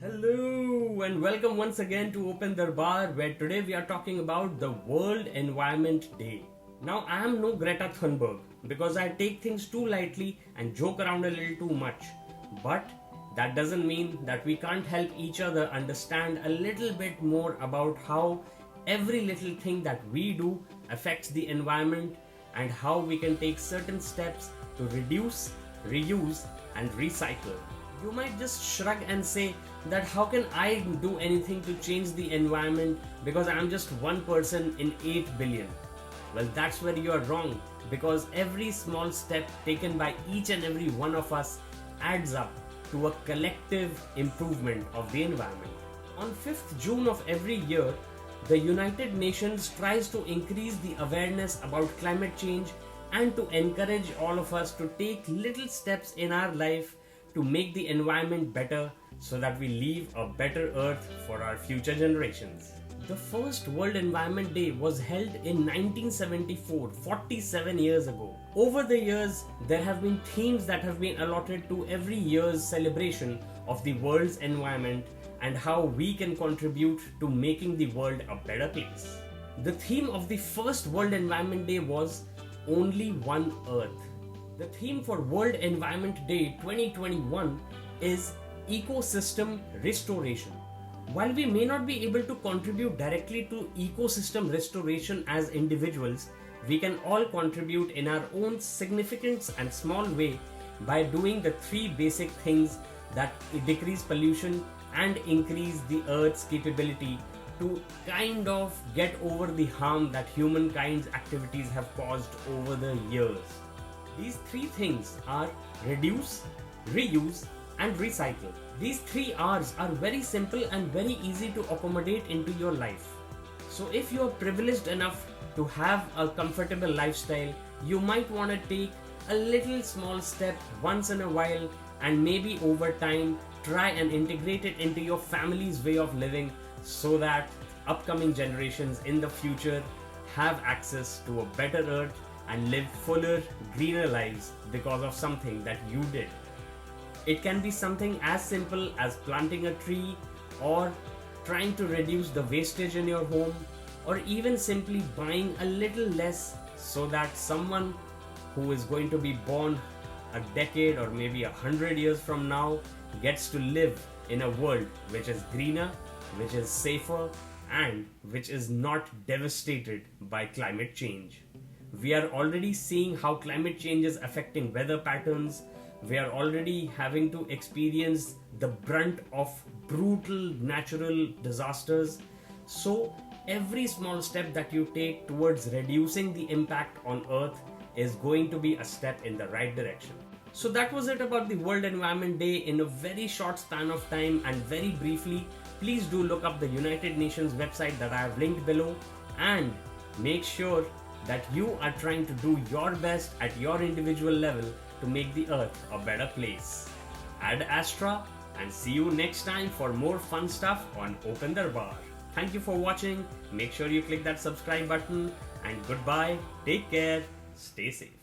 Hello and welcome once again to Open Darbar, where today we are talking about the World Environment Day. Now I am no Greta Thunberg because I take things too lightly and joke around a little too much. But that doesn't mean that we can't help each other understand a little bit more about how every little thing that we do affects the environment and how we can take certain steps to reduce, reuse and recycle. You might just shrug and say that how can I do anything to change the environment because I'm just one person in 8 billion. Well, that's where you are wrong, because every small step taken by each and every one of us adds up to a collective improvement of the environment. On 5th June of every year, the United Nations tries to increase the awareness about climate change and to encourage all of us to take little steps in our life to make the environment better so that we leave a better earth for our future generations. The first World Environment Day was held in 1974, 47 years ago. Over the years, there have been themes that have been allotted to every year's celebration of the world's environment and how we can contribute to making the world a better place. The theme of the first World Environment Day was Only One Earth. The theme for World Environment Day 2021 is Ecosystem Restoration. While we may not be able to contribute directly to ecosystem restoration as individuals, we can all contribute in our own significant and small way by doing the three basic things that decrease pollution and increase the Earth's capability to kind of get over the harm that humankind's activities have caused over the years. These three things are reduce, reuse, and recycle. These three R's are very simple and very easy to accommodate into your life. So if you are privileged enough to have a comfortable lifestyle, you might want to take a little small step once in a while and maybe over time try and integrate it into your family's way of living so that upcoming generations in the future have access to a better earth and live fuller, greener lives because of something that you did. It can be something as simple as planting a tree, or trying to reduce the wastage in your home, or even simply buying a little less so that someone who is going to be born a decade or maybe 100 years from now gets to live in a world which is greener, which is safer, and which is not devastated by climate change. We are already seeing how climate change is affecting weather patterns. We are already having to experience the brunt of brutal natural disasters. So every small step that you take towards reducing the impact on Earth is going to be a step in the right direction. So that was it about the World Environment Day in a very short span of time and very briefly. Please do look up the United Nations website that I have linked below and make sure that you are trying to do your best at your individual level to make the earth a better place. Ad Astra, and see you next time for more fun stuff on Open Darbar. Thank you for watching. Make sure you click that subscribe button and goodbye. Take care. Stay safe.